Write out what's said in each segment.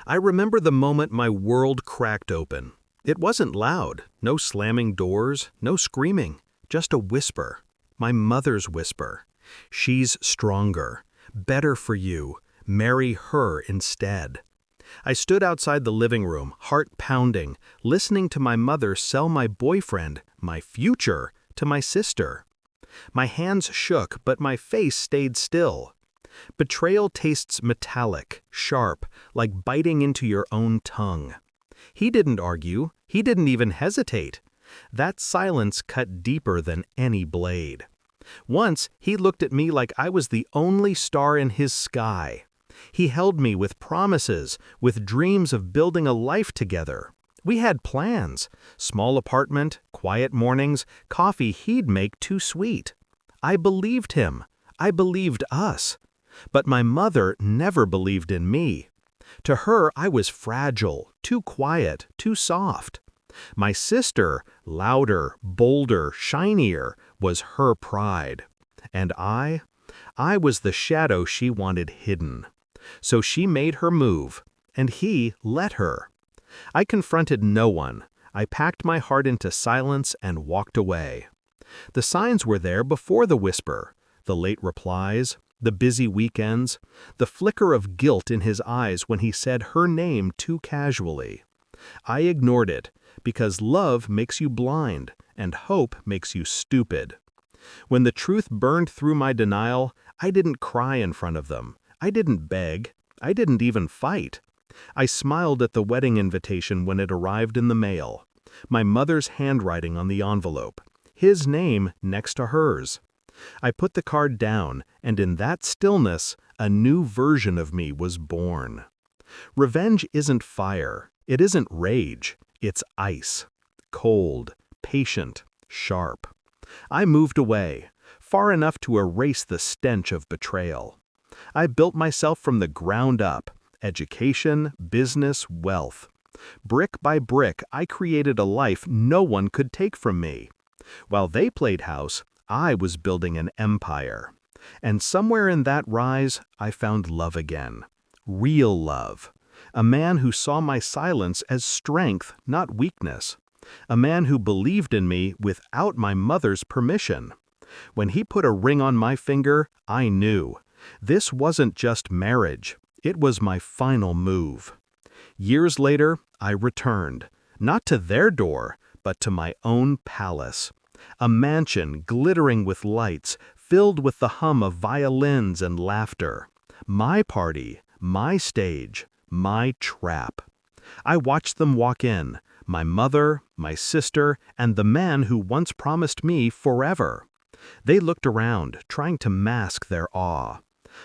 I remember the moment my world cracked open. It wasn't loud, no slamming doors, no screaming, just a whisper. My mother's whisper. She's stronger, better for you, marry her instead. I stood outside the living room, heart pounding, listening to my mother sell my boyfriend, my future, to my sister. My hands shook, but my face stayed still. Betrayal tastes metallic, sharp, like biting into your own tongue. He didn't argue, he didn't even hesitate. That silence cut deeper than any blade. Once, he looked at me like I was the only star in his sky. He held me with promises, with dreams of building a life together. We had plans: small apartment, quiet mornings, coffee he'd make too sweet. I believed him. I believed us. But my mother never believed in me. To her, I was fragile, too quiet, too soft. My sister, louder, bolder, shinier, was her pride. And I was the shadow she wanted hidden. So she made her move, and he let her. I confronted no one. I packed my heart into silence and walked away. The signs were there before the whisper, the late replies, the busy weekends, the flicker of guilt in his eyes when he said her name too casually. I ignored it, because love makes you blind, and hope makes you stupid. When the truth burned through my denial, I didn't cry in front of them. I didn't beg. I didn't even fight. I smiled at the wedding invitation when it arrived in the mail. My mother's handwriting on the envelope. His name next to hers. I put the card down, and in that stillness, a new version of me was born. Revenge isn't fire. It isn't rage. It's ice. Cold, patient, sharp. I moved away, far enough to erase the stench of betrayal. I built myself from the ground up: education, business, wealth. Brick by brick, I created a life no one could take from me. While they played house, I was building an empire. And somewhere in that rise, I found love again. Real love. A man who saw my silence as strength, not weakness. A man who believed in me without my mother's permission. When he put a ring on my finger, I knew. This wasn't just marriage. It was my final move. Years later, I returned, not to their door, but to my own palace. A mansion glittering with lights, filled with the hum of violins and laughter. My party, my stage, my trap. I watched them walk in, my mother, my sister, and the man who once promised me forever. They looked around, trying to mask their awe.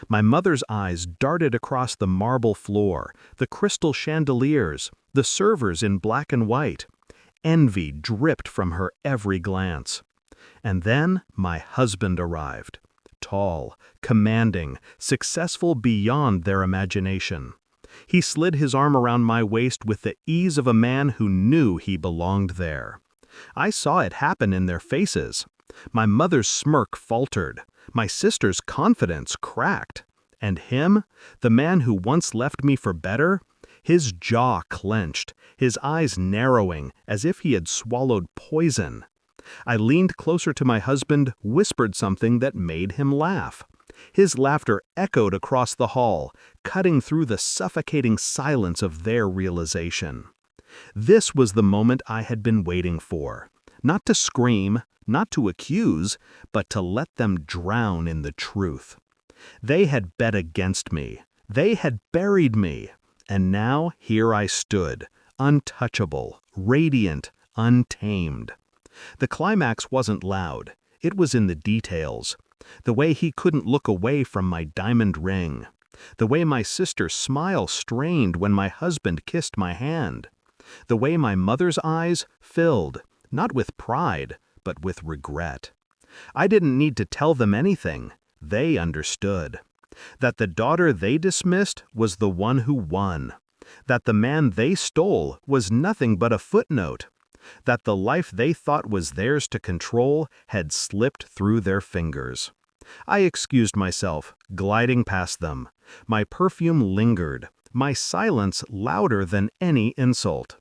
My mother's eyes darted across the marble floor, the crystal chandeliers, the servers in black and white. Envy dripped from her every glance. And then my husband arrived. Tall, commanding, successful beyond their imagination. He slid his arm around my waist with the ease of a man who knew he belonged there. I saw it happen in their faces. My mother's smirk faltered. My sister's confidence cracked. And him, the man who once left me for better, his jaw clenched, his eyes narrowing as if he had swallowed poison. I leaned closer to my husband, whispered something that made him laugh. His laughter echoed across the hall, cutting through the suffocating silence of their realization. This was the moment I had been waiting for. Not to scream, not to accuse, but to let them drown in the truth. They had bet against me. They had buried me. And now here I stood, untouchable, radiant, untamed. The climax wasn't loud. It was in the details. The way he couldn't look away from my diamond ring. The way my sister's smile strained when my husband kissed my hand. The way my mother's eyes filled, not with pride, but with regret. I didn't need to tell them anything. They understood. That the daughter they dismissed was the one who won. That the man they stole was nothing but a footnote. That the life they thought was theirs to control had slipped through their fingers. I excused myself, gliding past them. My perfume lingered, My silence louder than any insult.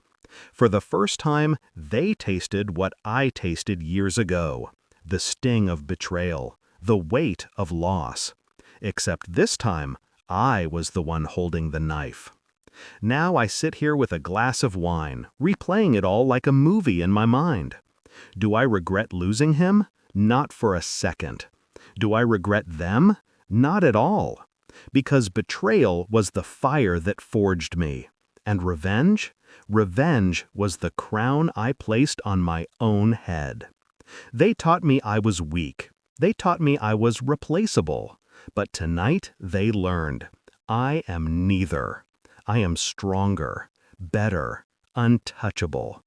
For the first time, they tasted what I tasted years ago. The sting of betrayal, the weight of loss. Except this time, I was the one holding the knife. Now I sit here with a glass of wine, replaying it all like a movie in my mind. Do I regret losing him? Not for a second. Do I regret them? Not at all. Because betrayal was the fire that forged me. And revenge? Revenge was the crown I placed on my own head. They taught me I was weak. They taught me I was replaceable. But tonight they learned, I am neither. I am stronger, better, untouchable.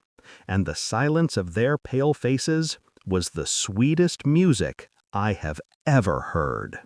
And the silence of their pale faces was the sweetest music I have ever heard.